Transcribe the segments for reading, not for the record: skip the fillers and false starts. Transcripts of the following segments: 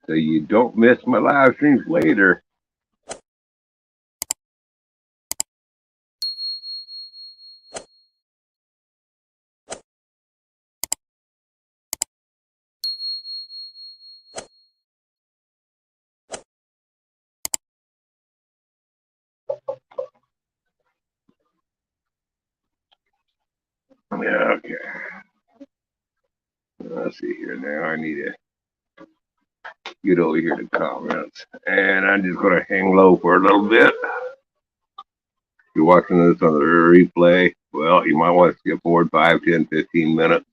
so you don't miss my live streams later. Yeah, okay. Let's see here now. I need to get over here to comments. And I'm just going to hang low for a little bit. If you're watching this on the replay, well, you might want to skip forward 5, 10, 15 minutes.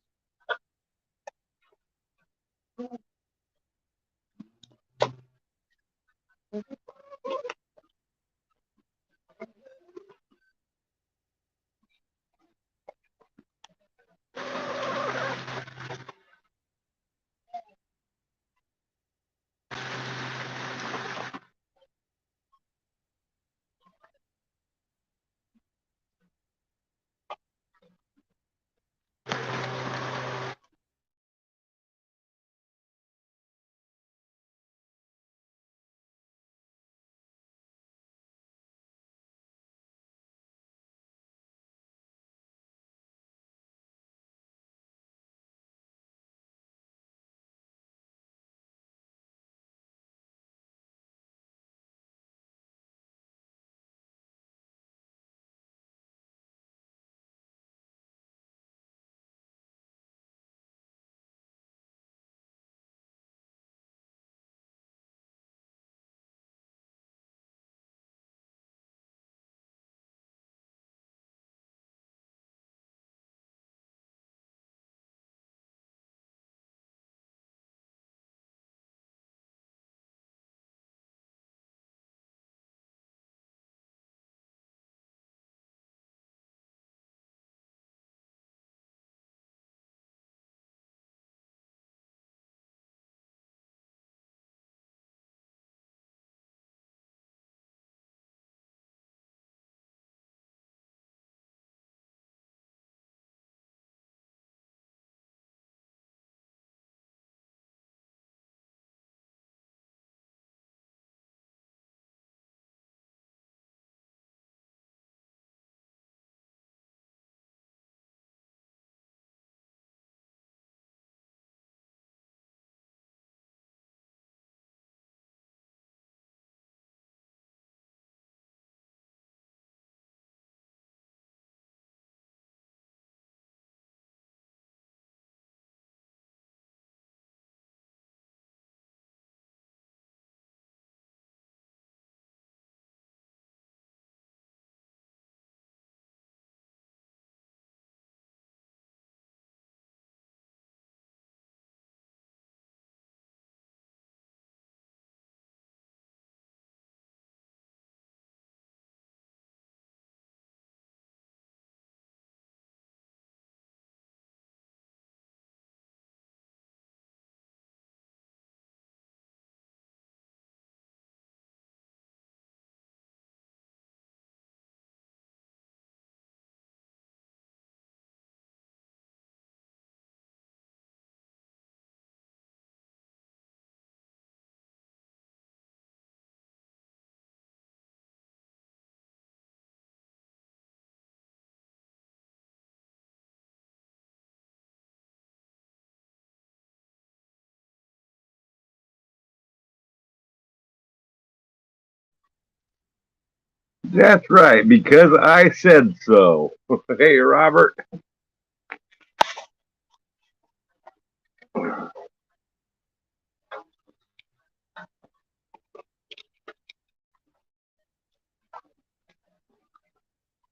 That's right, because I said so. Hey, Robert.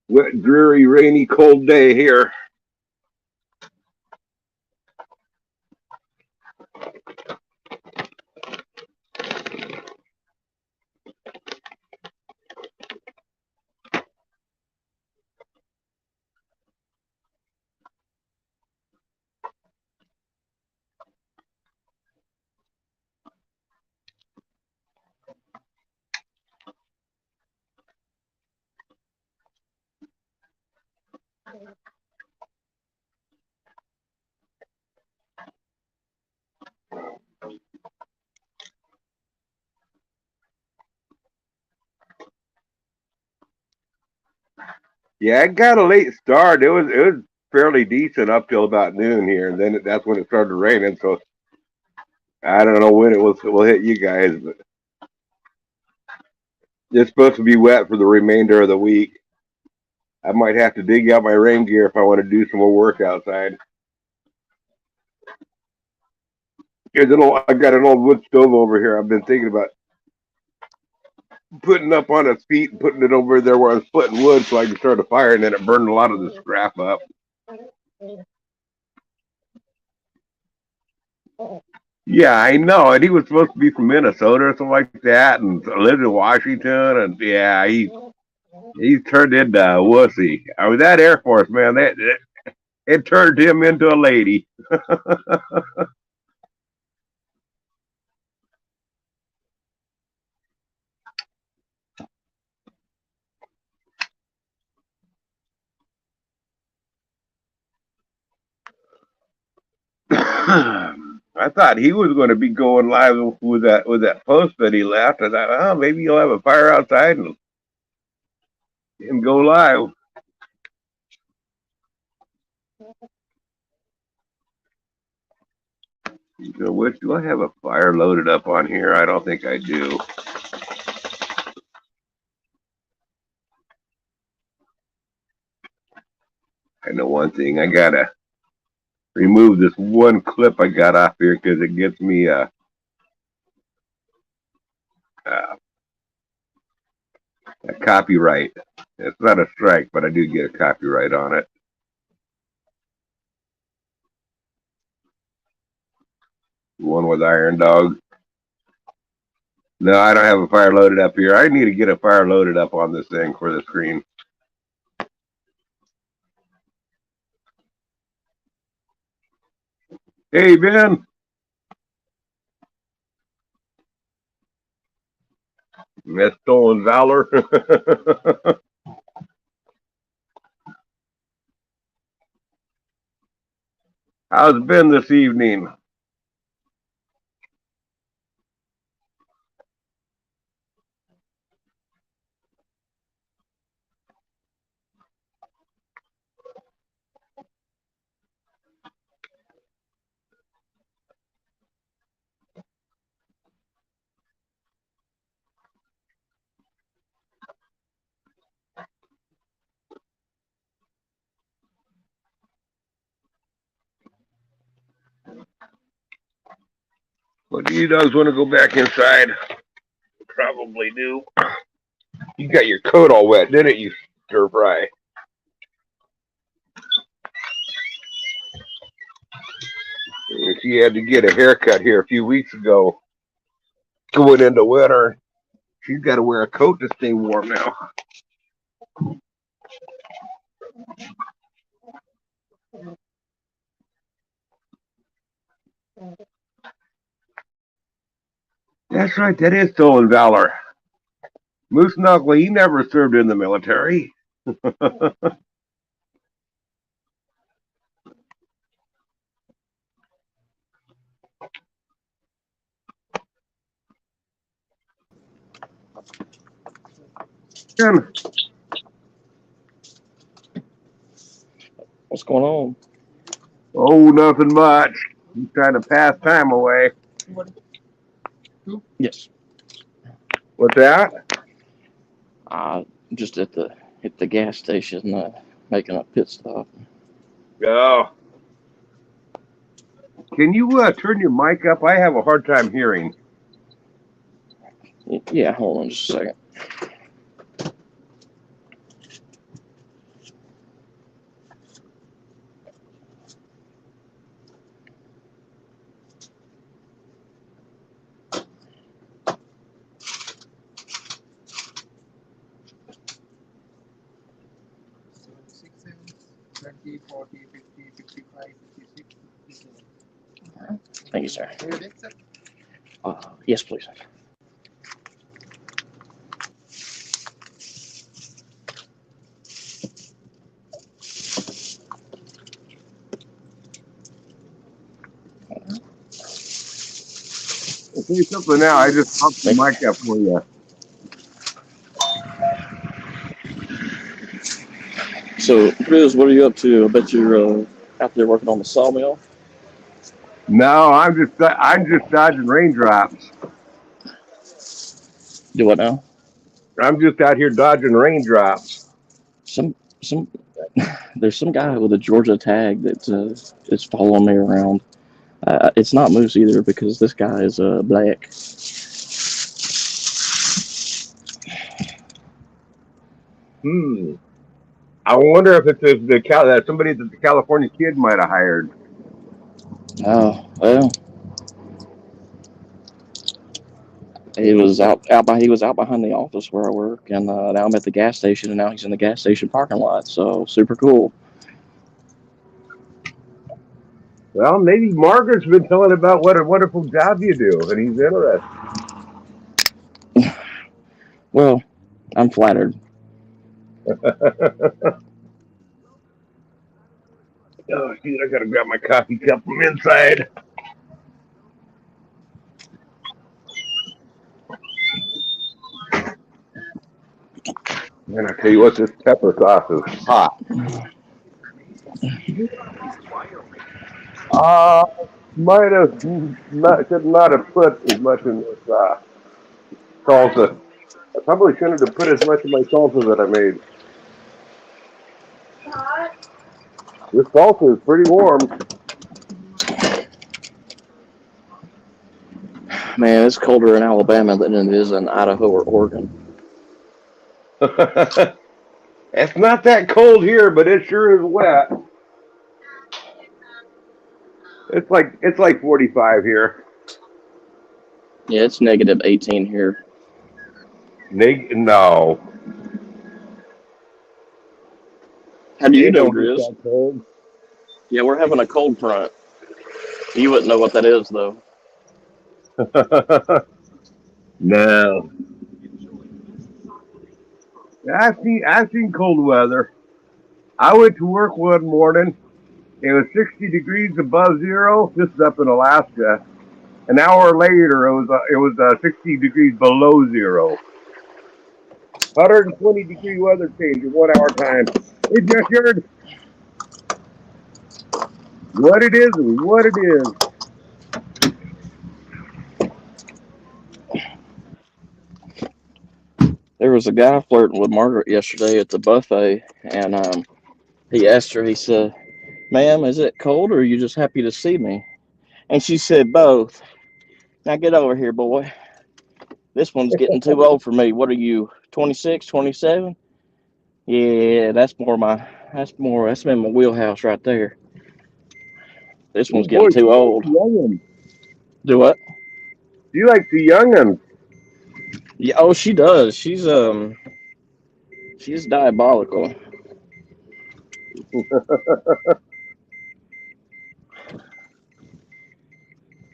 Wet, dreary, rainy, cold day here. Yeah, it got a late start. It was fairly decent up till about noon here, and then that's when it started raining. So I don't know when it will hit you guys, but it's supposed to be wet for the remainder of the week. I might have to dig out my rain gear if I want to do some more work outside. I've got an old wood stove over here. I've been thinking about putting up on its feet and putting it over there where I'm splitting wood so I can start a fire, and then it burned a lot of the scrap up. Yeah, I know. And he was supposed to be from Minnesota or something like that, and lived in Washington. And yeah, he's turned into a wussy. I mean, that Air Force man, it turned him into a lady. I thought he was going to be going live with that post that he left. I thought, oh, maybe you'll have a fire outside and go live. So, which do I have a fire loaded up on here? I don't think I do. I know one thing. I gotta remove this one clip I got off here because it gets me a copyright. It's not a strike, but I do get a copyright on it. One with Iron Dog. No, I don't have a fire loaded up here. I need to get a fire loaded up on this thing for the screen. Hey, Ben. Miss Stolen Valor. How's it been this evening? Well, do you dogs want to go back inside? Probably do. You got your coat all wet, didn't you, stir fry? She had to get a haircut here a few weeks ago, going into winter. She's got to wear a coat to stay warm now. That's right, that is Stolen Valor. Moose Knuckle, he never served in the military. What's going on? Oh, nothing much. He's trying to pass time away. Yes. What's that? Just at the gas station, making a pit stop. Oh. Can you turn your mic up? I have a hard time hearing. Yeah, hold on just a second. Thank you, sir. Yes, please. Say something now. I just popped the mic up for you. So, Chris, what are you up to? I bet you're out there working on the sawmill. No, I'm just dodging raindrops. Do what now? I'm just out here dodging raindrops. Some there's some guy with a Georgia tag that is following me around. It's not Moose either because this guy is black. Hmm. I wonder if it's that somebody that the California kid might have hired. Oh well, he was out behind the office where I work, and now I'm at the gas station, and now he's in the gas station parking lot. So super cool. Well, maybe Margaret's been telling about what a wonderful job you do, and he's interested. Well, I'm flattered. Oh, shoot, I gotta grab my coffee cup from inside. And I tell you what, this pepper sauce is hot. Uh, might have should not have put as much in this salsa. I probably shouldn't have put as much in my salsa that I made. This salsa is pretty warm. Man, it's colder in Alabama than it is in Idaho or Oregon. It's not that cold here, but it sure is wet. It's like 45 here. Yeah, it's negative 18 here. No, How do you it know, don't get Grizz? that cold. Yeah, we're having a cold front. You wouldn't know what that is, though. No, I've seen cold weather. I went to work one morning. It was 60 degrees above zero. This is up in Alaska. An hour later, it was 60 degrees below zero. 120-degree weather change in 1 hour time. Hey, just heard what it is and what it is. There was a guy flirting with Margaret yesterday at the buffet, and he asked her, he said, "Ma'am, is it cold or are you just happy to see me?" And she said, "Both." Now get over here, boy. This one's getting too old for me. What are you, 26, 27? Yeah, that's in my wheelhouse right there. This Oh one's getting boy, too she likes old. the youngins. Do what? She likes the youngins. Yeah, oh, she does. She's diabolical.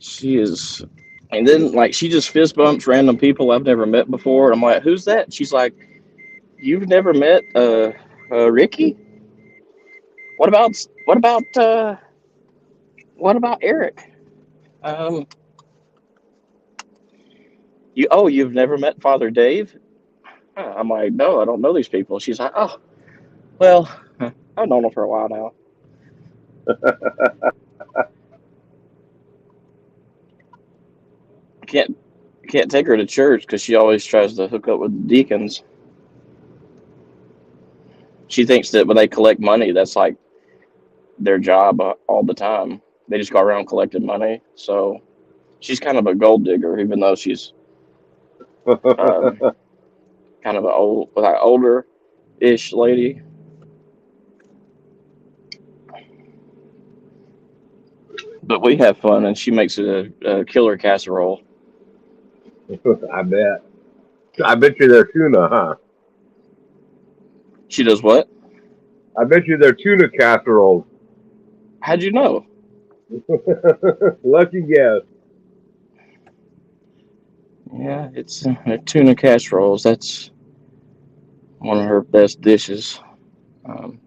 She is. And then, like, she just fist bumps random people I've never met before. I'm like, who's that? She's like, you've never met Ricky? What about what about what about Eric? Um, you've never met Father Dave? I'm like, no, I don't know these people. She's like, oh, well, I've known him for a while now. Can't can't take her to church because she always tries to hook up with the deacons. She thinks that when they collect money, that's like their job all the time. They just go around collecting money. So she's kind of a gold digger, even though she's um, kind of an older ish lady. But we have fun, and she makes a killer casserole. I bet. I bet you they're tuna, huh? She does what? I bet you they're tuna casseroles. How'd you know? Lucky guess. Yeah, it's tuna casseroles. That's one of her best dishes. Um,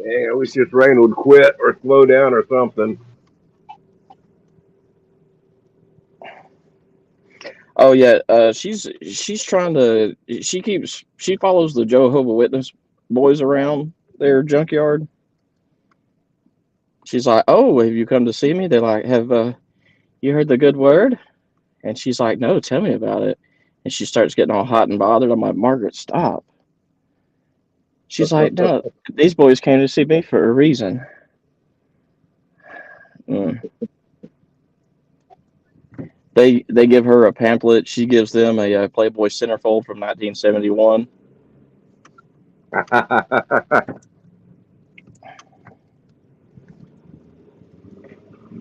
Hey, I wish this rain would quit or slow down or something. Oh yeah, she's trying to. She follows the Jehovah Witness boys around their junkyard. She's like, "Oh, have you come to see me?" They're like, "Have you heard the good word?" And she's like, "No, tell me about it." And she starts getting all hot and bothered. I'm like, "Margaret, stop." She's like, "No, these boys came to see me for a reason." Mm. They give her a pamphlet. She gives them a, Playboy centerfold from 1971.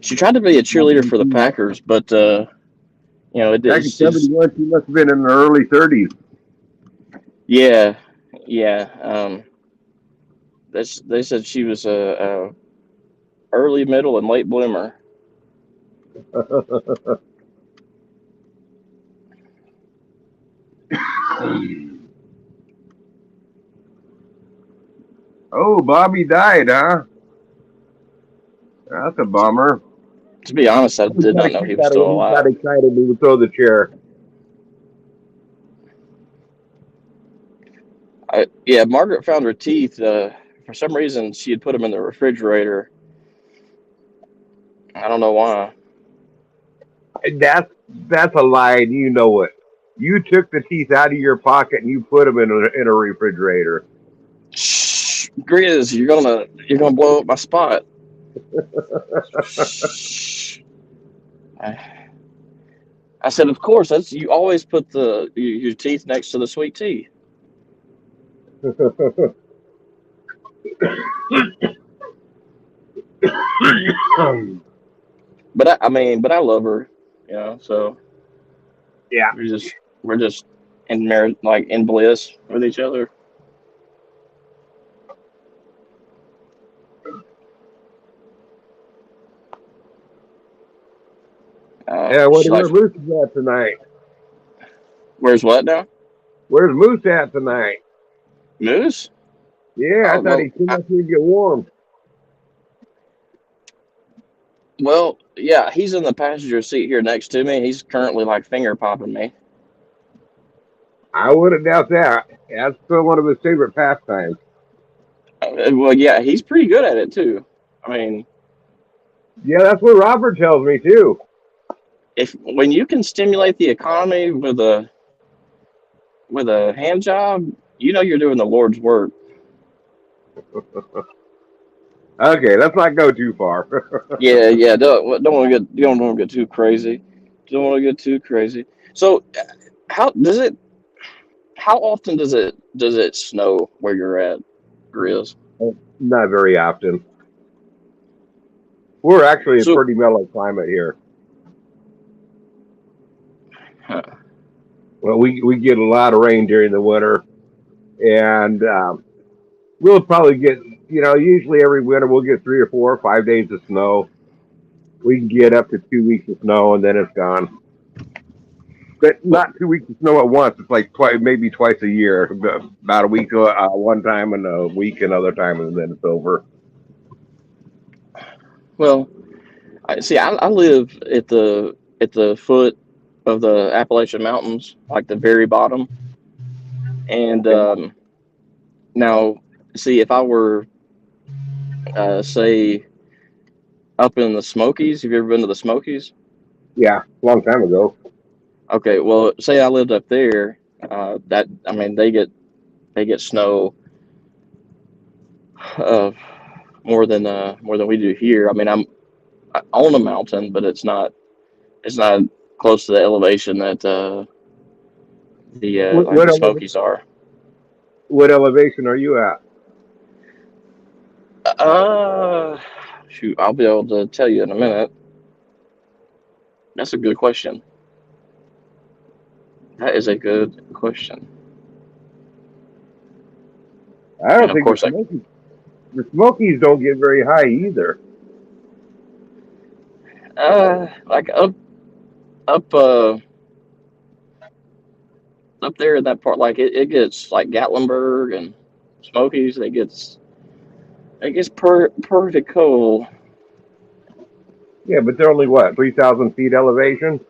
She tried to be a cheerleader for the Packers, but Back in 71, she must have been in her early 30s. yeah, yeah. They said she was a early, middle, and late bloomer. Oh, Bobby died, huh? That's a bummer. To be honest, I did not know he was still He alive. got excited. He would throw the chair. Yeah, Margaret found her teeth. For some reason, she had put them in the refrigerator. I don't know why. That's a lie, and you know it. You took the teeth out of your pocket and you put them in a refrigerator. Shh, Grizz, you're gonna blow up my spot. Shh. I said, of course. That's you always put your teeth next to the sweet tea. But I love her, So Yeah. we're just in marriage, like in bliss with each other. Yeah, She likes. where's Moose at tonight? Where's what now? Where's Moose at tonight? Moose? Yeah, I thought Well, he came up here to get warm. yeah, he's in the passenger seat here next to me. He's currently like finger popping me. I wouldn't doubt that. That's still one of his favorite pastimes. Well, yeah, he's pretty good at it too. I mean, Yeah, that's what Robert tells me too. if when you can stimulate the economy with a hand job, you're doing the Lord's work. Okay, let's not go too far. Yeah. Don't want to get too crazy. Don't want to get too crazy. So, how does it? How often does it snow where you're at, Grizz? Not very often. We're actually a So, pretty mellow climate here. huh, Well, we get a lot of rain during the winter, and we'll probably get, usually every winter we'll get 3 or 4 or 5 days of snow. We can get up to 2 weeks of snow, and then it's gone. But not 2 weeks of snow at once. It's like maybe twice a year. About a week one time, and a week another time, and then it's over. well, I live at the foot of the Appalachian Mountains, like the very bottom. And now, see, if I were, say, up in the Smokies, have you ever been to the Smokies? Yeah, a long time ago. Okay, well, say I lived up there. They get snow uh, more than we do here. I mean, I own a mountain, but it's not close to the elevation that the What like what, the ele- Smokies are. what elevation are you at? Uh, Shoot, I'll be able to tell you in a minute. That's a good question. That is a good question. I And don't of think course, the Smokies don't get very high either. like up uh up there in that part, like it gets like Gatlinburg and Smokies. It gets pretty cold. Yeah, but they're only what, 3,000 feet elevation?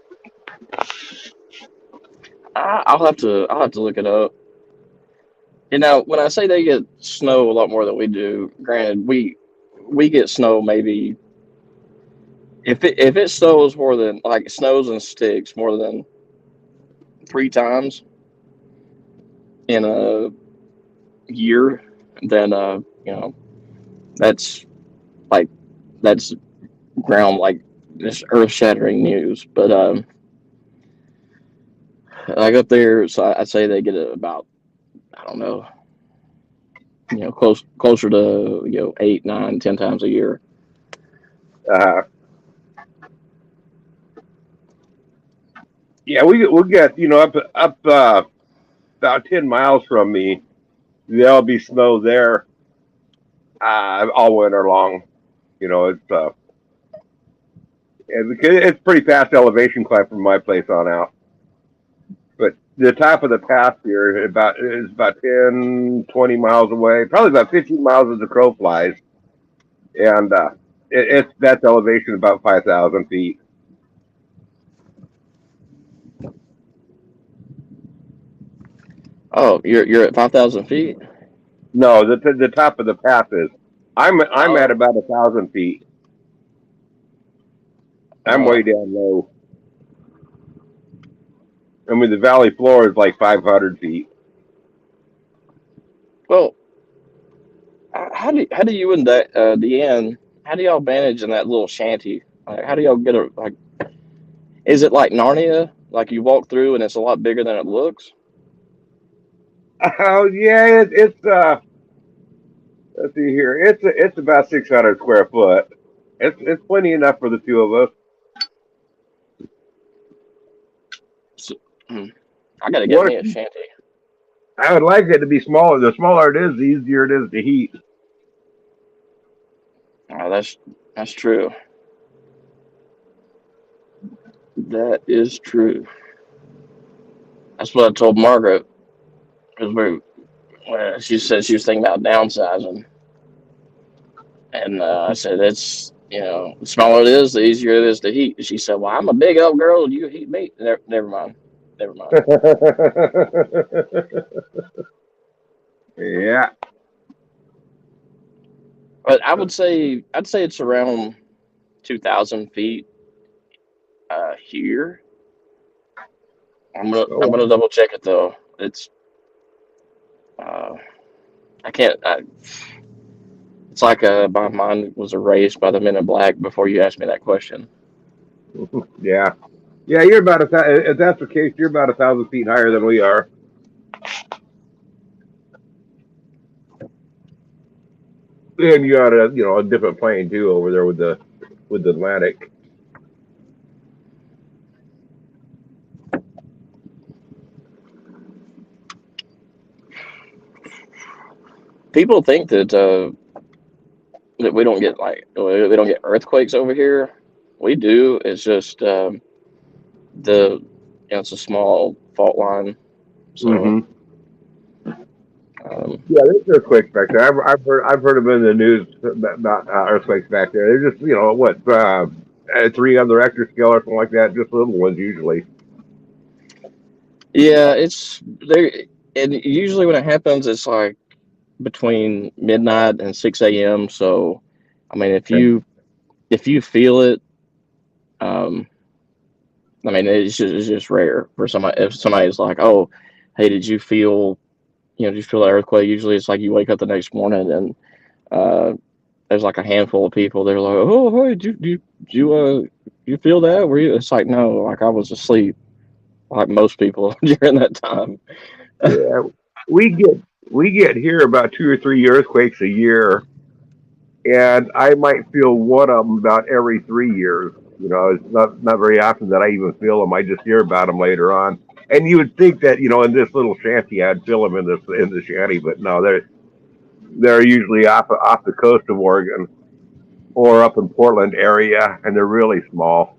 I'll have to look it up. And now, when I say they get snow a lot more than we do, granted, we get snow maybe if it snows more than like snows and sticks more than 3 times in a year, then you know that's like that's ground like this earth shattering news. But like up there, so I'd say they get it about I don't know, closer to 8, 9, 10 times a year. Uh, yeah, we get up about 10 miles from me. There'll be snow there all winter long. It's pretty fast elevation climb from my place on out. But the top of the pass here is about 10, 20 miles away, probably about 15 miles as the crow flies, and that's elevation about 5,000 feet. Oh, you're at 5,000 feet. No, the top of the pass is. I'm at Oh, about 1,000 feet. I'm uh, way down low. I mean, the valley floor is like 500 feet. well, how do you and Deanne, how do y'all manage in that little shanty? Like, how do y'all get a like? Is it like Narnia? Like you walk through and it's a lot bigger than it looks? Oh yeah, it's let's see here. It's about 600 square foot. It's plenty enough for the two of us. So, hmm, I gotta get What me a shanty. I would like it to be smaller. The smaller it is, the easier it is to heat. Oh, that's true. That is true. That's what I told Margaret because she said she was thinking about downsizing, and I said it's the smaller it is, the easier it is to heat. She said, "Well, I'm a big old girl, and you heat me." Never mind, never mind. Yeah. But I'd say it's around 2,000 feet here. I'm Oh, gonna double check it though. It's uh, I can't. It's like my mind was erased by the Men in Black before you asked me that question. yeah. Yeah, you're about if that's the case, you're about 1,000 feet higher than we are. And you're on a different plane too over there with the Atlantic. People think that we don't get we don't get earthquakes over here. We do. It's just the it's a small fault line, so Hmm. um, Yeah, there's earthquakes back there. I've heard them in the news about earthquakes back there. They're just what 3 on the Richter scale or something like that. Just little ones usually. yeah, it's there. And usually when it happens, it's like between midnight and 6 a.m. So, I mean, if you feel it, um, I mean, it's just rare for somebody. If somebody's like, "Oh, hey, did you feel the earthquake?" Usually, it's like you wake up the next morning and uh, there's like a handful of people. They're like, "Oh, hey, you feel that? Were you?" It's like, no, like I was asleep, like most people during that time. Yeah, we get we get here about 2 or 3 earthquakes a year, and I might feel one of them about every 3 years. It's not very often that I even feel them. I just hear about them later on. And you would think that in this little shanty I'd feel them in the shanty, but no, they're usually off the coast of Oregon or up in Portland area, and they're really small.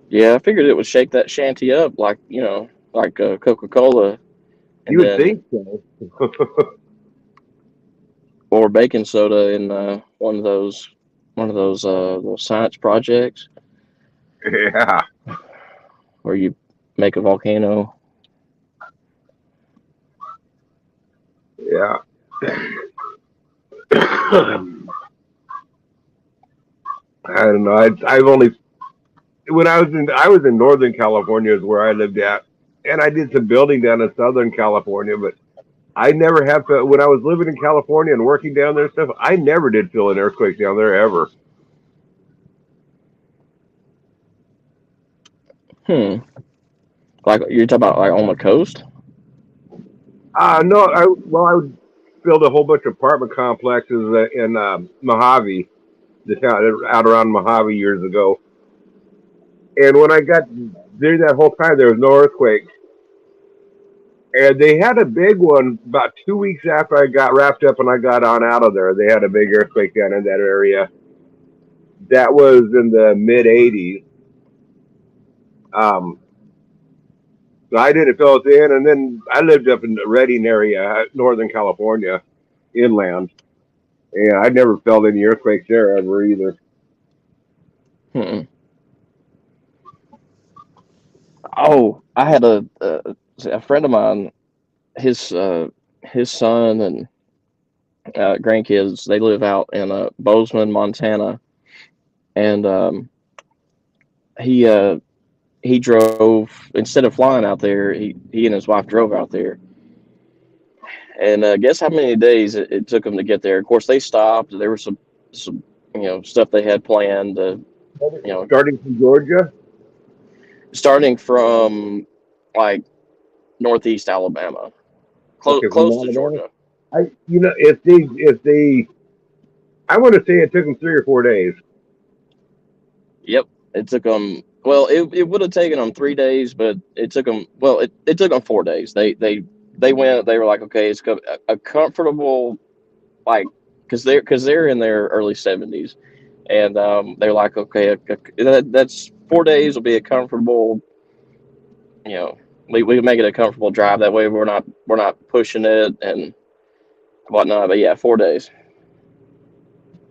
Yeah, I figured it would shake that shanty up like like Coca Cola, and You would then think so. or baking soda in one of those little science projects Yeah. where you make a volcano. Yeah. I don't know. I've only when I was in Northern California is where I lived at, and I did some building down in Southern California, but I never have to. When I was living in California and working down there and stuff, I never did feel an earthquake down there ever. Hmm. Like you're talking about like on the coast? No, I would build a whole bunch of apartment complexes in Mojave, the town out around Mojave years ago. And when I got there that whole time, there was no earthquake. And they had a big one about 2 weeks after I got wrapped up and I got on out of there. They had a big earthquake down in that area. That was in the mid 80s. Um, so I didn't feel it then. And then I lived up in the Redding area, Northern California, inland. And I never felt any earthquakes there ever either. Hmm. Oh, I had a friend of mine. His son and grandkids. They live out in Bozeman, Montana, and he uh, he drove instead of flying out there. He and his wife drove out there, and guess how many days it took them to get there. Of course, they stopped. There was some stuff they had planned. You know, Starting from Georgia? starting from like northeast Alabama, Okay, from close to Alabama? Georgia. If they, I want to say it took them 3 or 4 days. Yep, it took them. Well, it would have taken them 3 days, but it took them. Well, it took them 4 days. They went. They were like, okay, it's a comfortable like because they're in their early 70s, and they're like, okay, that's 4 days will be a comfortable. You know, we make it a comfortable drive. That way, we're not pushing it and whatnot. But yeah, 4 days.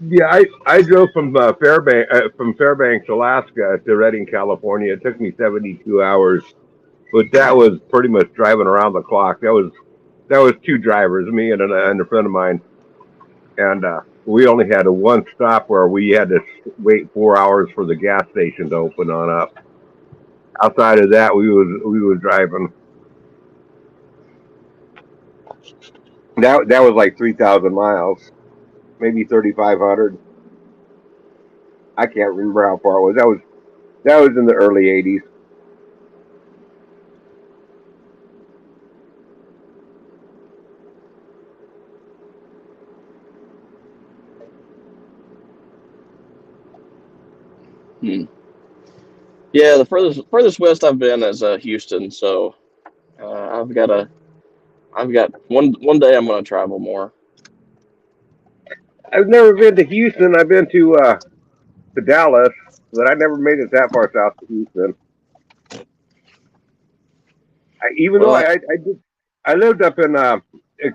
Yeah, I drove from Fairbanks, Alaska to Redding, California. It took me 72 hours, but that was pretty much driving around the clock. That was two drivers, me and a friend of mine, and we only had a one stop where we had to wait 4 hours for the gas station to open on up. Outside of that, we was driving. That was like 3,000 miles, maybe 3,500. I can't remember how far it was. That was in the early 80s. Hmm. Yeah, the furthest west I've been is Houston. So I've got one day I'm going to travel more. I've never been to Houston. I've been to Dallas, but I never made it that far south to Houston. Even though Well, I lived up in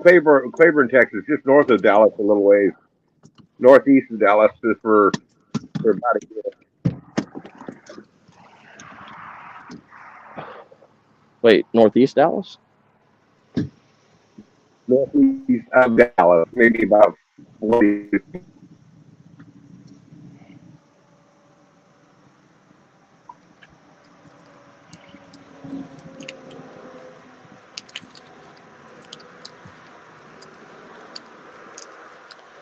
Claiborne, Texas, just north of Dallas, a little ways northeast of Dallas, just for about a year. wait, Northeast Dallas? Northeast of Dallas, maybe about 40.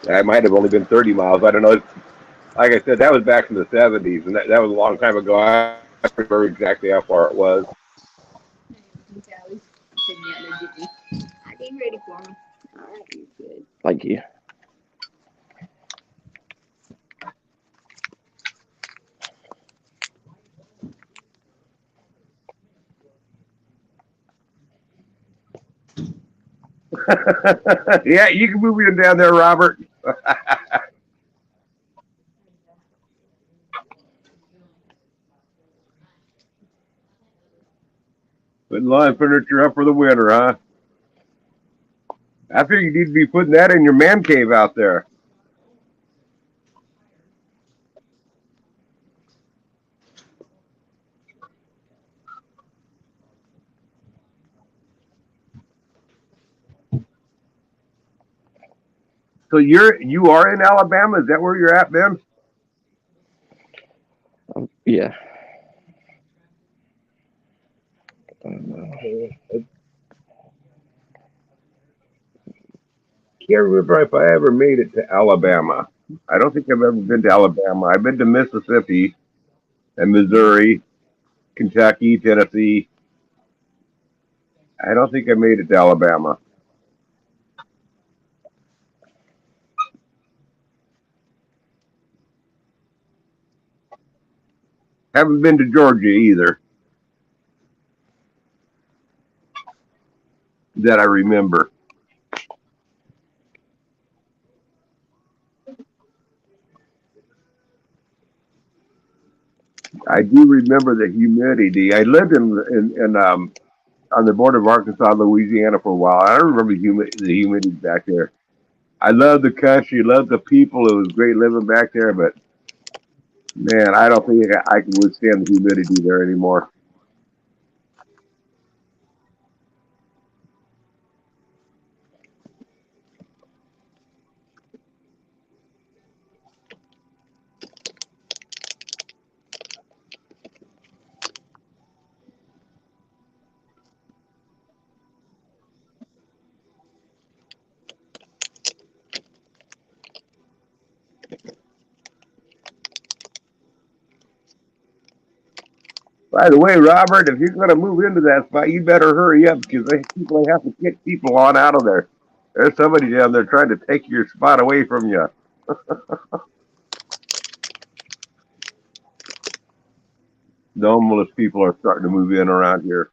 I might have only been 30 miles. I don't know. Like I said, that was back in the 70s, and that was a long time ago. I don't remember exactly how far it was. Thank you. Yeah, you can move in down there, Robert. Putting lawn furniture up for the winter, huh? I figure you need to be putting that in your man cave out there. So you are in Alabama? Is that where you're at, Ben? Yeah. I can't remember if I ever made it to Alabama. I don't think I've ever been to Alabama. I've been to Mississippi and Missouri, Kentucky, Tennessee. I don't think I made it to Alabama. Haven't been to Georgia either, that I remember. I do remember the humidity. I lived in on the border of Arkansas, Louisiana for a while. I remember the humidity back there. I love the country, love the people. It was great living back there, but man, I don't think I can withstand the humidity there anymore. By the way, Robert, if you're going to move into that spot, you better hurry up because they have to kick people on out of there. There's somebody down there trying to take your spot away from you. The homeless people are starting to move in around here.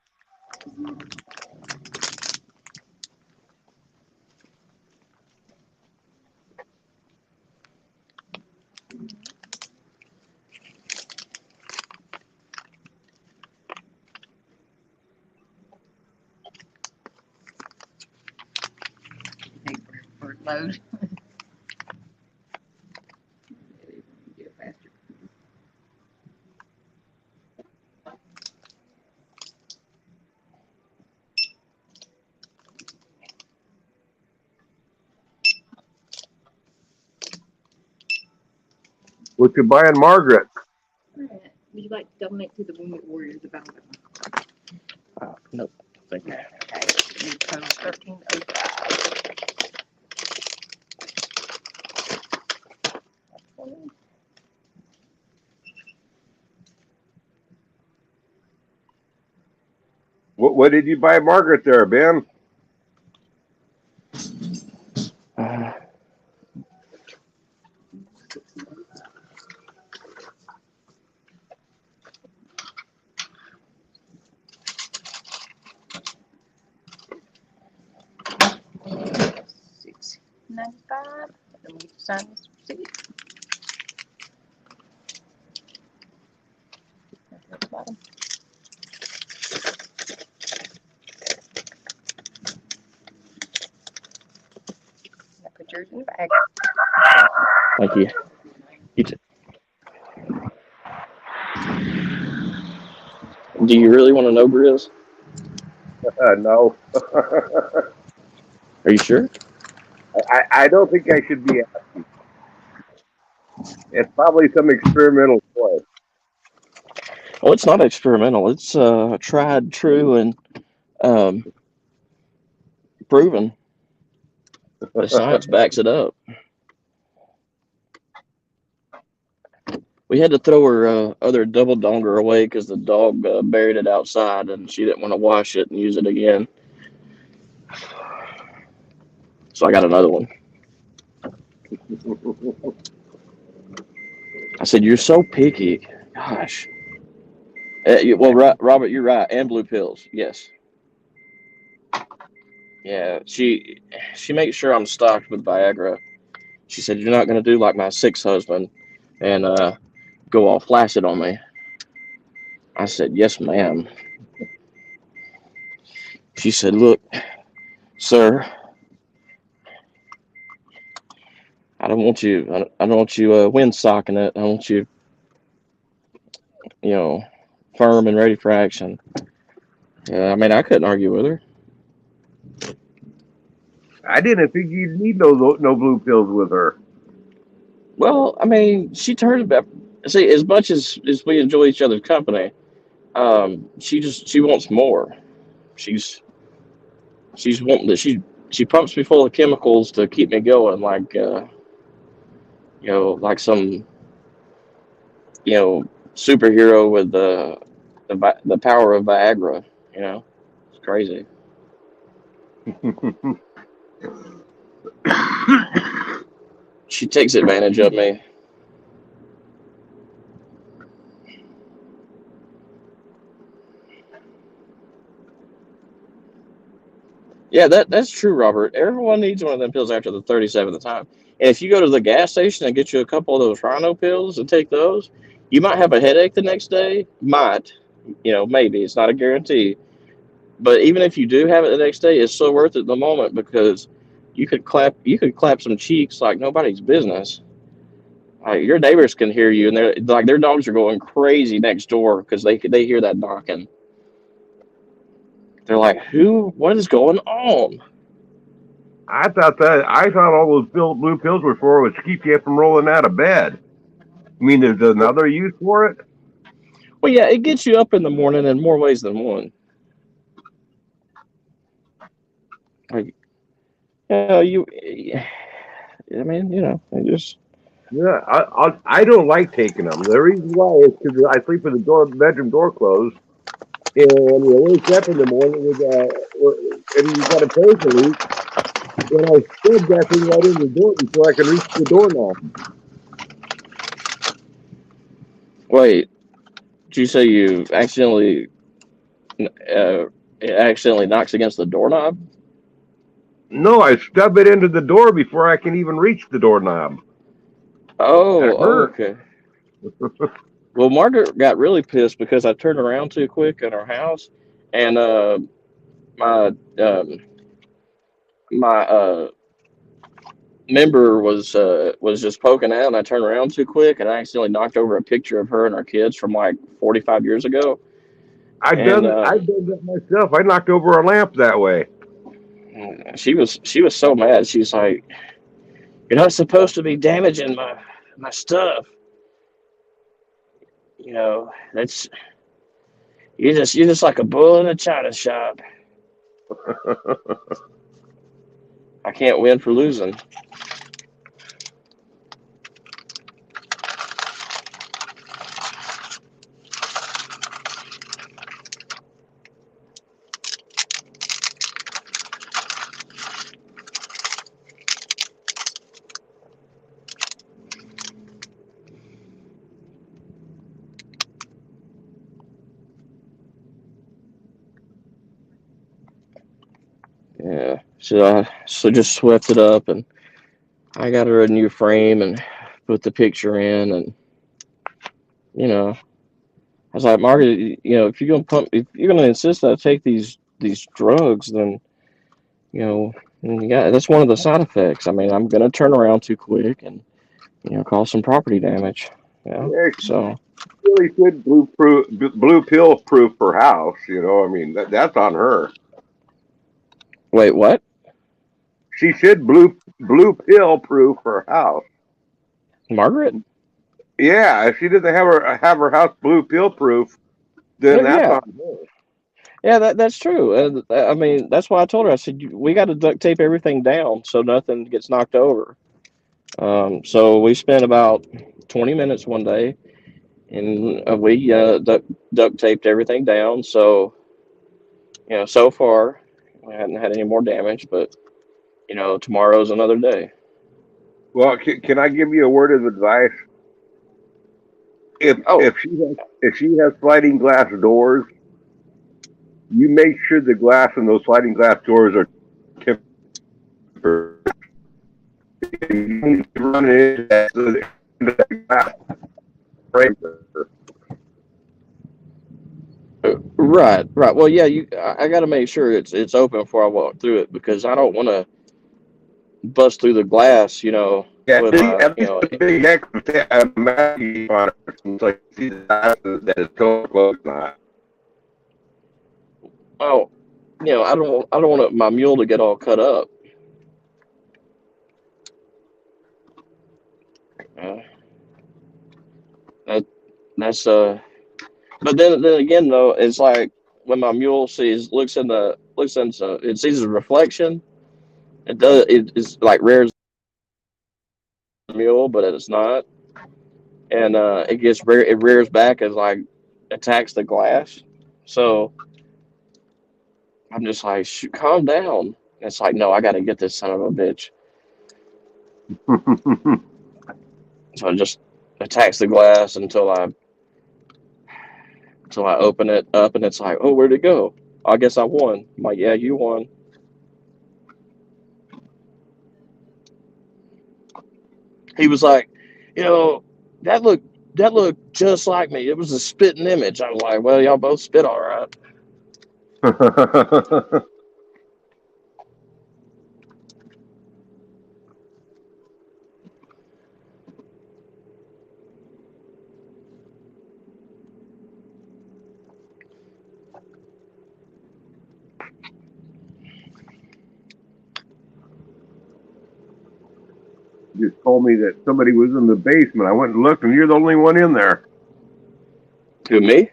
For load. What you buying, Margaret? Would you like to donate to the Wounded Warriors of Alabama? Nope. Thank you. Okay, you total 1305. What did you buy, Margaret? There, Ben? Uh, $6.95. And we sign this receipt. At the bottom. Now put yours in the bag. Thank you. You too. Do you really want to know, Grizz? No. Are you sure? I don't think I should be asking. It's probably some experimental toy. Oh, it's not experimental. It's tried, true, and um, proven. The science backs it up. We had to throw her other double donger away because the dog buried it outside, and she didn't want to wash it and use it again. So I got another one. I said, "You're so picky." Gosh. Well, Robert, you're right. And blue pills, yes. Yeah, she makes sure I'm stocked with Viagra. She said, "You're not going to do like my sixth husband and go all flaccid on me." I said, "Yes, ma'am." She said, "Look, sir, I don't want you. I don't want you windsocking it. I want you, you know, firm and ready for action." Yeah, I mean, I couldn't argue with her. I didn't think you'd need no blue pills with her. Well, I mean, she turned about. See, as much as we enjoy each other's company, she wants more. She's she's wanting that she pumps me full of chemicals to keep me going, like like some superhero with the power of Viagra. It's crazy. She takes advantage of me. Yeah, that's true, Robert. Everyone needs one of them pills after the 37th time. And if you go to the gas station and get you a couple of those Rhino pills and take those, you might have a headache the next day. Might, maybe. It's not a guarantee. But even if you do have it the next day, it's so worth it in the moment because you could clap some cheeks like nobody's business. Like your neighbors can hear you, and they're like their dogs are going crazy next door because they hear that knocking. They're like, "Who? What is going on?" I thought all those blue pills were for was to keep you from rolling out of bed. I mean, there's another use for it. Well, yeah, it gets you up in the morning in more ways than one. Like, you. I mean, it just. Yeah, I don't like taking them. The reason why is because I sleep with the bedroom door closed, and you wake up in the morning and you got a paper leak, and I stood that thing right in the door before I can reach the doorknob. Wait, did you say you it accidentally knocks against the doorknob? No, I stub it into the door before I can even reach the doorknob. That Oh, hurt. okay. Well, Margaret got really pissed because I turned around too quick in her house, and my my member was just poking out, and I turned around too quick, and I accidentally knocked over a picture of her and her kids from like 45 years ago. And I've done that myself. I knocked over a lamp that way. she was so mad. She's like, "You're not supposed to be damaging my stuff. That's you're just like a bull in a china shop. I can't win for losing." Yeah. So just swept it up, and I got her a new frame and put the picture in, and you know, I was like, Margaret, if you're gonna insist that I take these drugs, then yeah, that's one of the side effects. I mean, I'm gonna turn around too quick and cause some property damage. Yeah, So she really should blue pill proof her house. I mean that's on her. wait, what? She should blue pill proof her house. Margaret? Yeah, if she doesn't have her house blue pill proof, then Yeah, that's yeah, on her. yeah. That's true. I mean, that's why I told her. I said we got to duct tape everything down so nothing gets knocked over. So we spent about 20 minutes one day, and we duct taped everything down. So so far we hadn't had any more damage, but tomorrow's another day. Well, can I give you a word of advice? If Oh, if she has sliding glass doors, you make sure the glass in those sliding glass doors are tempered. You need to run into that glass breaker. right, right. Well, yeah, I got to make sure it's open before I walk through it because I don't want to bust through the glass, Yeah, with my, at least a big extra maggie on it, so you see that it's close not. oh, I don't want my mule to get all cut up. Uh, that that's But then again though, it's like when my mule looks into it sees a reflection. It is like rears the mule, but it's not, and it rears back as like attacks the glass. So I'm just like, shoot, calm down. And it's like, no, I got to get this son of a bitch. So it just attacks the glass until I open it up, and it's like, oh, where'd it go? I guess I won. I'm like, yeah, you won. He was like, you know, that looked just like me. It was a spitting image. I was like, well, y'all both spit all right. Just told me that somebody was in the basement. I went and looked, and you're the only one in there. Who, me?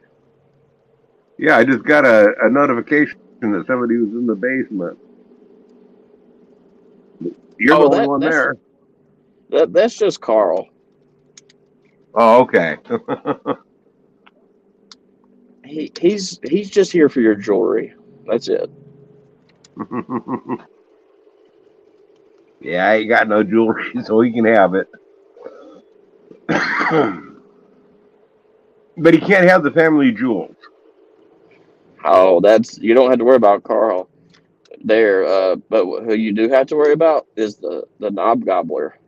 Yeah, I just got a notification that somebody was in the basement. You're the Oh, only one there. that's just Carl. Oh, okay. He's just here for your jewelry. That's it. Yeah, I ain't got no jewelry, so he can have it. But he can't have the family jewels. Oh, you don't have to worry about Carl there. But who you do have to worry about is the knob gobbler.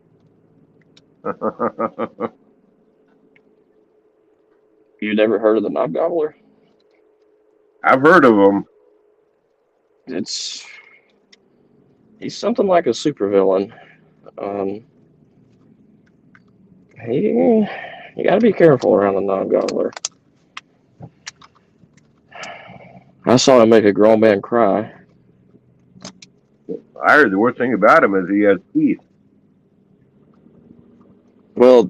You never heard of the knob gobbler? I've heard of him. He's something like a supervillain. Um, you got to be careful around the knob gobbler. I saw him make a grown man cry. I heard the worst thing about him is he has teeth. Well,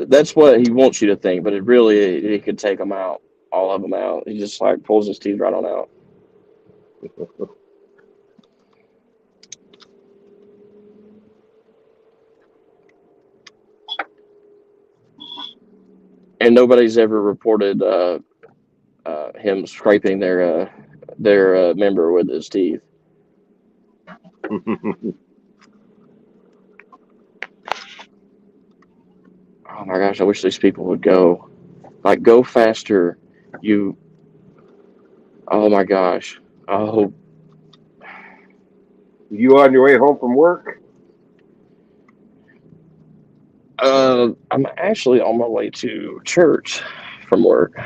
that's what he wants you to think, but he could take them out, all of them out. He just like pulls his teeth right on out. And nobody's ever reported him scraping their member with his teeth. Oh my gosh, I wish these people would go. Like, go faster. Oh my gosh. Oh, You on your way home from work? I'm actually on my way to church from work.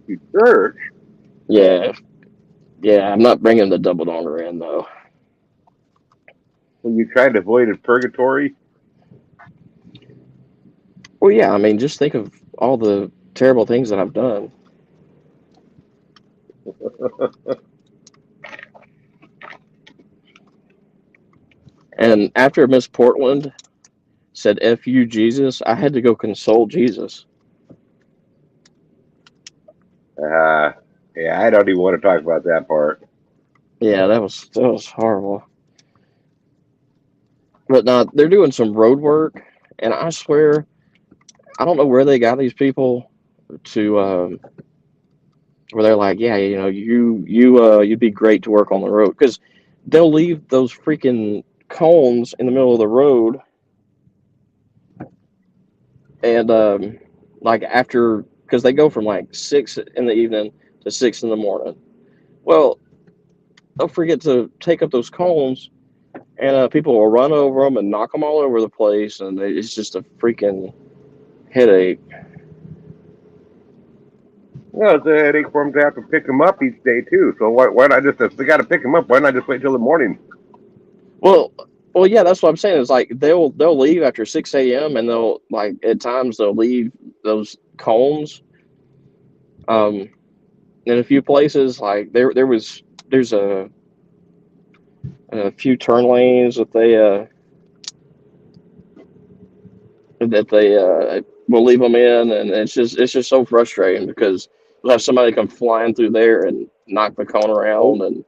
You church? Yeah. Yeah, I'm not bringing the double donger in, though. When you tried to avoid purgatory? Well, yeah, I mean, just think of all the terrible things that I've done. And after Miss Portland said F you, Jesus, I had to go console Jesus. Yeah, I don't even want to talk about that part. Yeah, that was horrible. But no, they're doing some road work, and I swear, I don't know where they got these people to where they're like, yeah, you know, you'd be great to work on the road because they'll leave those freaking cones in the middle of the road, and like after because they go from like 6 in the evening to 6 in the morning. Well, they'll forget to take up those cones, and people will run over them and knock them all over the place, and it's just a freaking headache. Well, it's a headache for them to have to pick them up each day too. So why not just if they got to pick them up? Why not just wait till the morning? Well, yeah, that's what I'm saying. It's like they'll leave after 6 a.m. and they'll like at times they'll leave those cones. In a few places, like there's a few turn lanes that that they will leave them in, and it's just so frustrating because you'll have somebody come flying through there and knock the cone Oh, around, and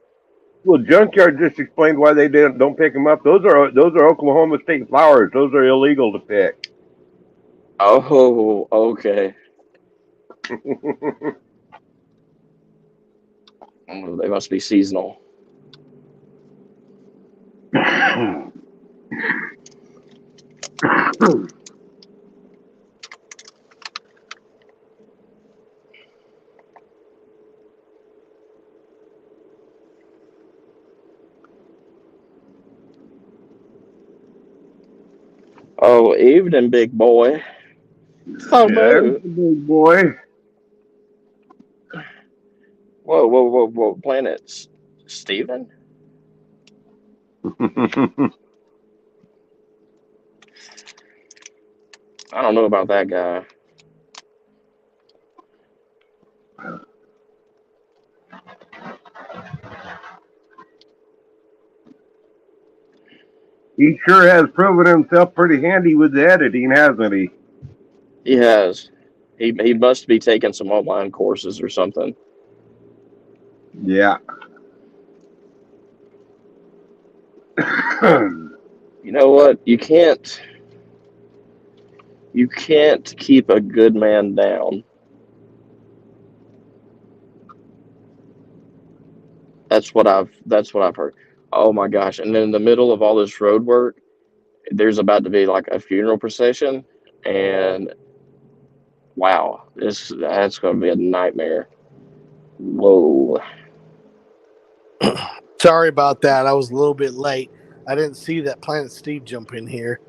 well, Junkyard just explained why they don't pick them up. Those are Oklahoma State flowers. Those are illegal to pick. oh, okay, oh, they must be seasonal. Oh, evening, big boy. Oh, There's boo. the big boy. Whoa, whoa, whoa, whoa, Planet Steven? I don't know about that guy. He sure has proven himself pretty handy with the editing, hasn't he? He has. He must be taking some online courses or something. Yeah. You know what? You can't keep a good man down. That's what I've heard. Oh my gosh. And then in the middle of all this road work, there's about to be like a funeral procession, and wow, that's gonna be a nightmare. Whoa. Sorry about that. I was a little bit late. I didn't see that Planet Steve jump in here.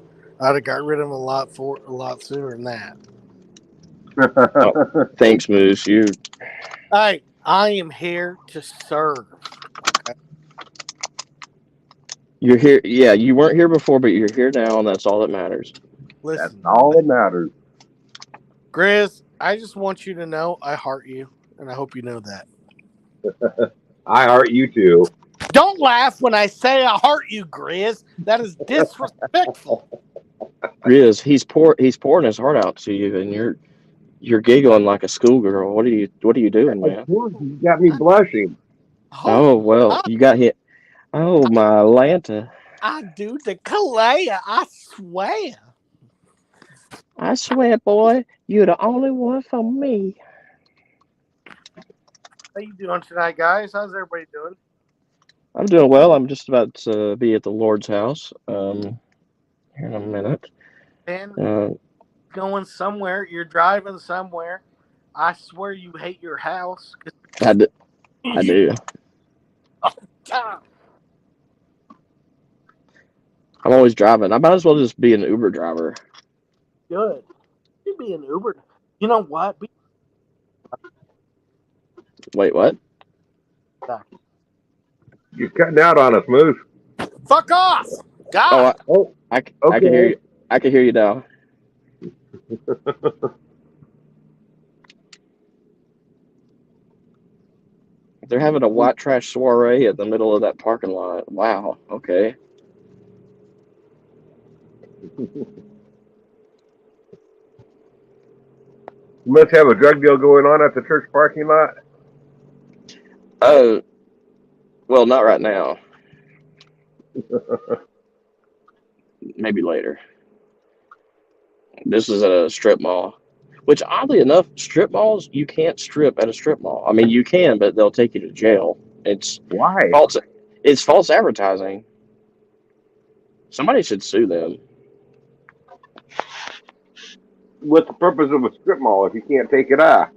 I'd have got rid of him a lot sooner than that. Thanks, Moose. Hey, I am here to serve. You're here. Yeah, you weren't here before, but you're here now, and that's all that matters. That's Listen, all that matters. Grizz, I just want you to know I heart you, and I hope you know that. I heart you too. Don't laugh when I say I heart you, Grizz. That is disrespectful. Riz, he's pouring his heart out to you, and you're giggling like a schoolgirl. What are you doing, man? You got me blushing. Oh well, you got hit. Oh my Lanta. I do declare, I swear. I swear, boy, you're the only one for me. How you doing tonight, guys? How's everybody doing? I'm doing well. I'm just about to be at the Lord's house. Here in a minute. And going somewhere, you're driving somewhere. I swear you hate your house. I do. I'm always driving. I might as well just be an Uber driver. Good. You be an Uber. You know what? Wait, what? You're cutting out on us, Moose. Fuck off! God. I can hear you. I can hear you now. They're having a white trash soiree in the middle of that parking lot. Wow. Okay. You must have a drug deal going on at the church parking lot. Oh, well, not right now. Maybe later. This is at a strip mall, which oddly enough, strip malls, you can't strip at a strip mall. I mean, you can, but they'll take you to jail. It's Why? false. It's false advertising. Somebody should sue them. What's the purpose of a strip mall if you can't take it off?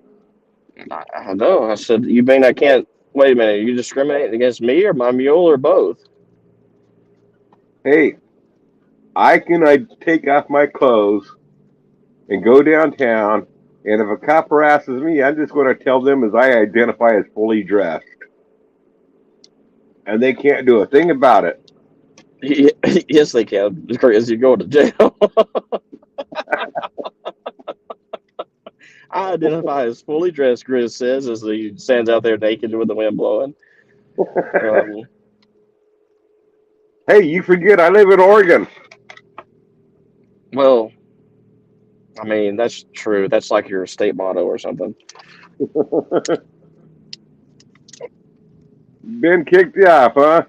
I know. I said, you mean I can't? Wait a minute. Are you discriminating against me or my mule or both? Hey, I take off my clothes and go downtown, and if a cop harasses me, I'm just going to tell them as I identify as fully dressed. And they can't do a thing about it. Yes, they can. Because you go to jail. I identify as fully dressed, Grizz says, as he stands out there naked with the wind blowing. Hey, you forget I live in Oregon. Well, I mean, that's true. That's like your state motto or something. Ben kicked you off, huh?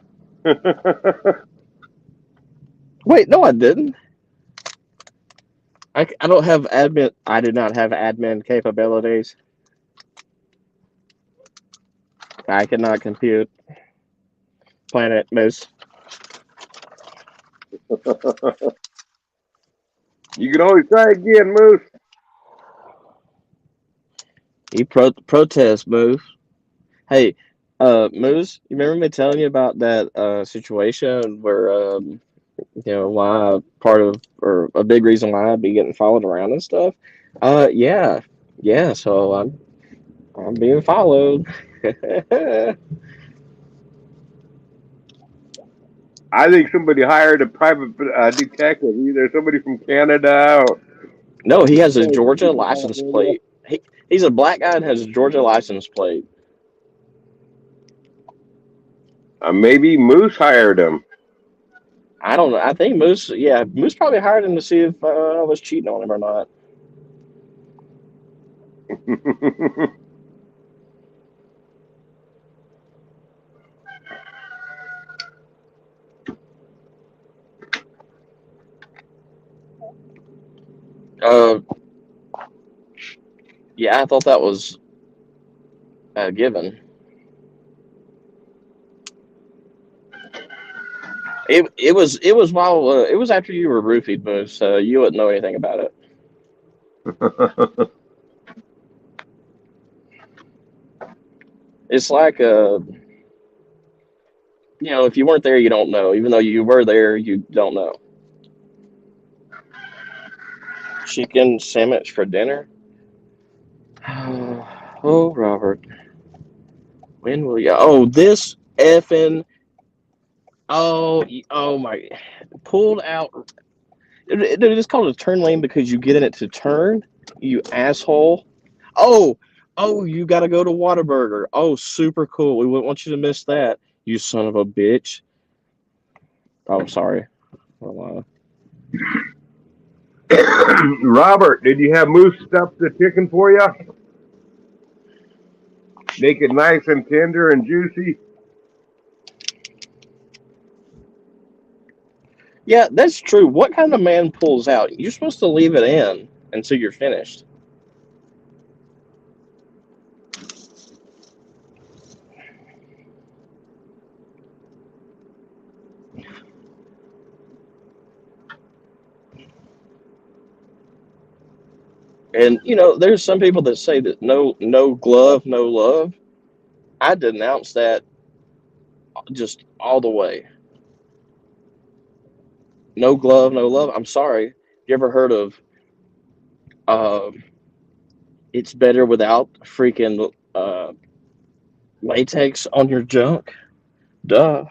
Wait, no, I didn't. I don't have admin. I do not have admin capabilities. I cannot compute. Planet Moose. You can always try again, Moose. You protest, Moose. Hey, Moose, you remember me telling you about that situation where why part of or a big reason why I'd be getting followed around and stuff? Yeah, yeah. So I'm being followed. I think somebody hired a private detective, either somebody from Canada or No, he has a Georgia license plate. He's a black guy and has a Georgia license plate. maybe Moose hired him. I don't know. I think Moose, yeah, Moose probably hired him to see if I was cheating on him or not. Uh, yeah, I thought that was a given. It was while it was after you were roofied, Moose, so you wouldn't know anything about it. It's like if you weren't there, you don't know. Even though you were there, you don't know. Chicken sandwich for dinner. Oh, Robert, when will you? Oh, this effing. Oh my! Pulled out. Dude, it's called a turn lane because you get in it to turn. You asshole. Oh, you got to go to Whataburger. Oh, super cool. We wouldn't want you to miss that. You son of a bitch. Oh, sorry. Well, Robert, did you have Moose stuff the chicken for you? Make it nice and tender and juicy. yeah, that's true. What kind of man pulls out? You're supposed to leave it in until you're finished. And there's some people that say that no glove, no love. I denounce that just all the way. No glove, no love. I'm sorry. You ever heard of it's better without freaking latex on your junk? Duh.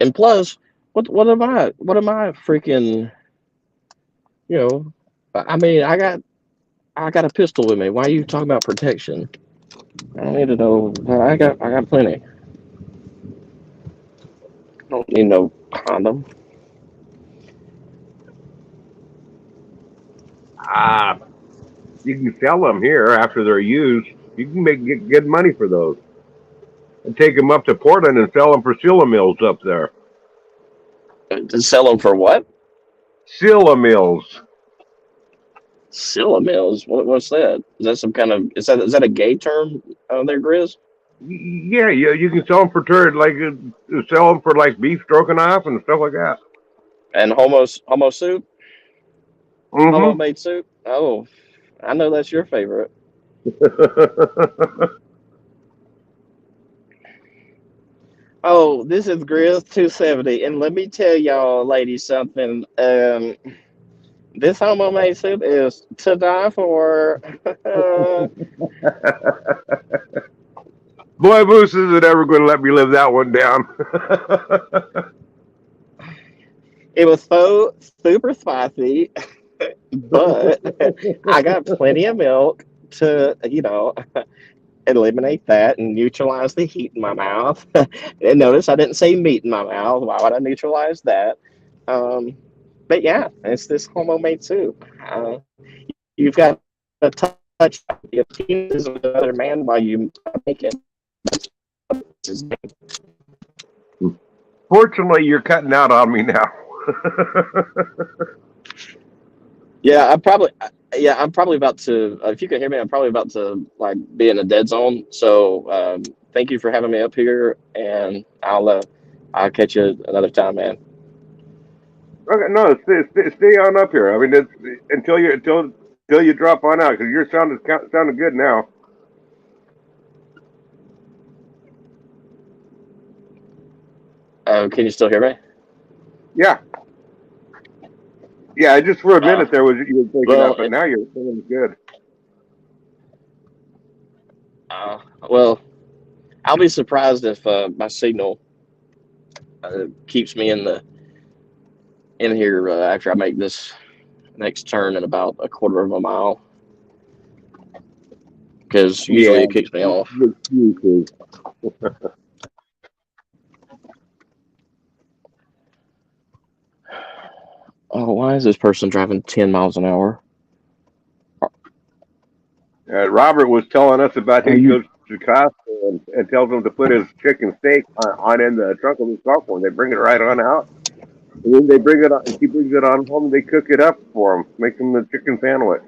And plus, what am I freaking you know I mean I got a pistol with me. Why are you talking about protection? I don't need to know. I got plenty. I don't need no condom. Ah, you can sell them here after they're used. You can get good money for those. And take them up to Portland and sell them for Mills up there. To sell them for what? Mills. Scylla mills. What's that? Is that some kind of is that a gay term there, Grizz? Yeah, you can sell them for sell them for like beef stroganoff and stuff like that. And homo soup, homo Mm-hmm. made soup. Oh, I know that's your favorite. Oh, this is Grizz 270, and let me tell y'all, ladies, something. This homo made soup is to die for. Boy, Moose isn't ever going to let me live that one down. It was so super spicy, but I got plenty of milk to. eliminate that and neutralize the heat in my mouth. And notice I didn't say meat in my mouth. Why would I neutralize that? Um, but yeah, it's this homemade soup. You've got to touch the penis of another man while you make it. Fortunately, you're cutting out on me now. Yeah, I'm probably about to. If you can hear me, I'm probably about to like be in a dead zone. So thank you for having me up here, and I'll catch you another time, man. Okay, no, stay on up here. I mean, until you drop on out because your sound is sounding good now. Can you still hear me? Yeah, yeah. Just for a Uh, minute there was you were breaking well, up, but now you're feeling good. uh, well, I'll be surprised if my signal keeps me in here after I make this next turn in about a quarter of a mile, because usually Yeah, it kicks me off. you too. Oh, why is this person driving 10 miles an hour? Robert was telling us about Are he you? goes to Costco and tells them to put his chicken steak on in the trunk of his car for him. They bring it right on out. And then they bring it on, he brings it on home and they cook it up for him, make him the chicken sandwich.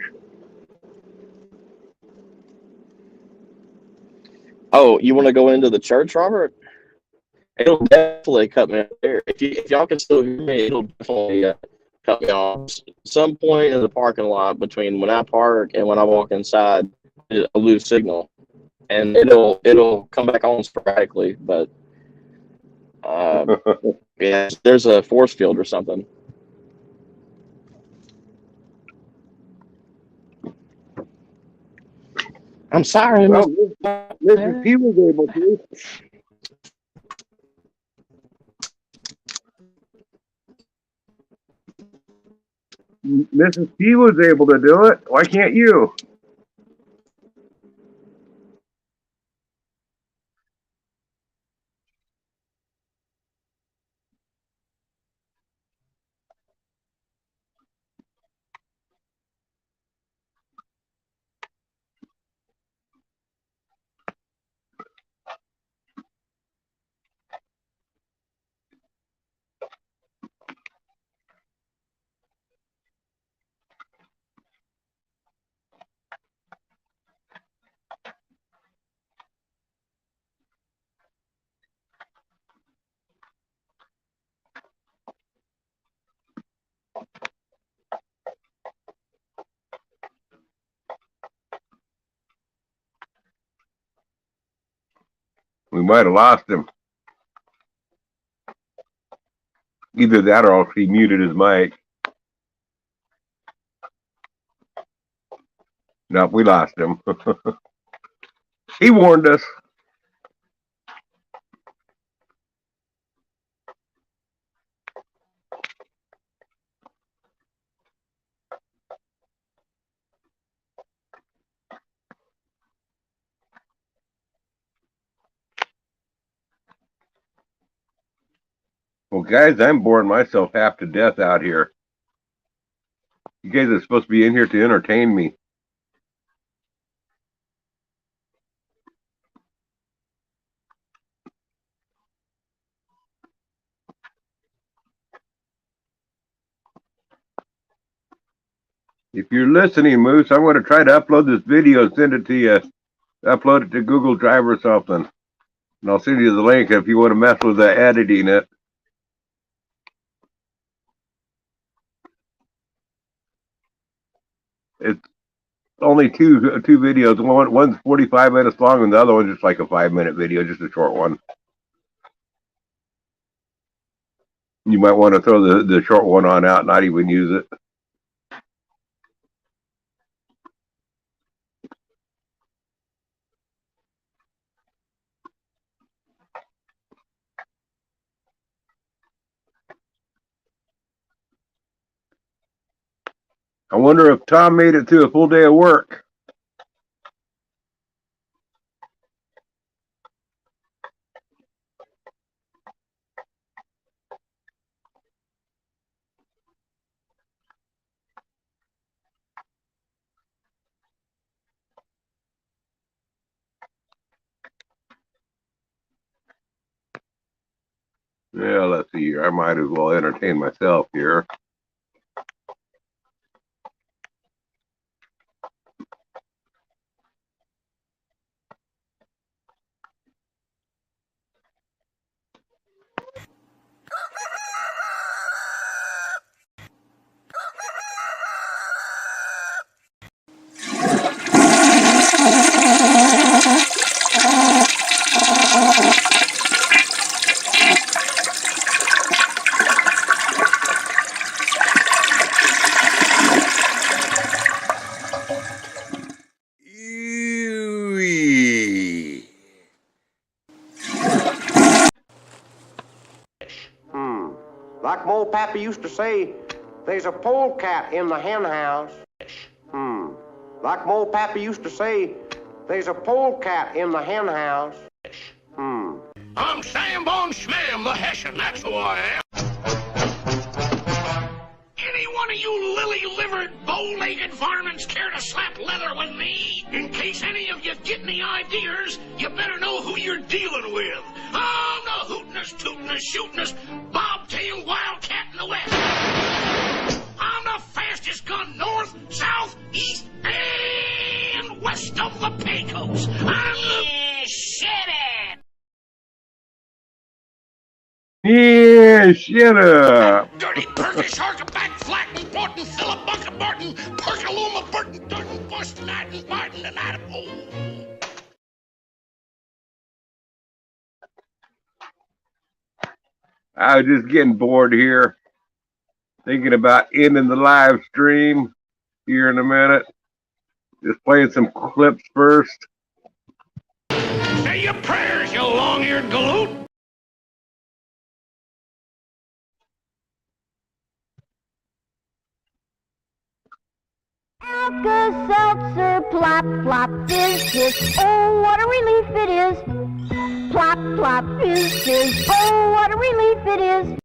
Oh, you want to go into the church, Robert? It'll definitely cut me off there. If y'all can still hear me, it'll definitely cut me off. Some point in the parking lot between when I park and when I walk inside, I'll lose signal, and it'll come back on sporadically. But yeah, there's a force field or something. I'm sorry, Well, Mrs. Mr. P was able to. Mrs. P was able to do it. Why can't you? We might have lost him. Either that or else he muted his mic. No, we lost him. He warned us. Well, guys, I'm boring myself half to death out here. You guys are supposed to be in here to entertain me. If you're listening, Moose, I'm going to try to upload this video and send it to you. Upload it to Google Drive or something. And I'll send you the link if you want to mess with editing it. It's only two videos. One's 45 minutes long and the other one's just like a 5-minute video, just a short one. You might want to throw the short one on out, not even use it. I wonder if Tom made it through a full day of work. Yeah, let's see here. I might as well entertain myself here. Like my old pappy used to say, there's a polecat in the hen house. Like my old pappy used to say, there's a polecat in the hen house. I'm Sam Bon Schmam, the Hessian, that's who I am. Any one of you lily-livered, bow-legged varmints care to slap leather with me? In case any of you get any ideas, you better know who you're dealing with. I'm the hootin'est, tootin'est, shootin'est, bobtail wildcat in the West. I'm the fastest gun north, south, east, and west of the Pecos. I'm the... shit it! Yeah, shut up. Dirty Turkish, Harkaback, Flatten, Borton, Philip, Bucket, Barton, Perkaluma, Burton, Durton, Boston, Martin, Martin, and Idaho. I was just getting bored here, thinking about ending the live stream here in a minute. Just playing some clips first. Say your prayers, you long-eared galoot. Alka-Seltzer, plop, plop, fizz, fizz, oh, what a relief it is. Plop, plop, fizz, fizz, oh, what a relief it is.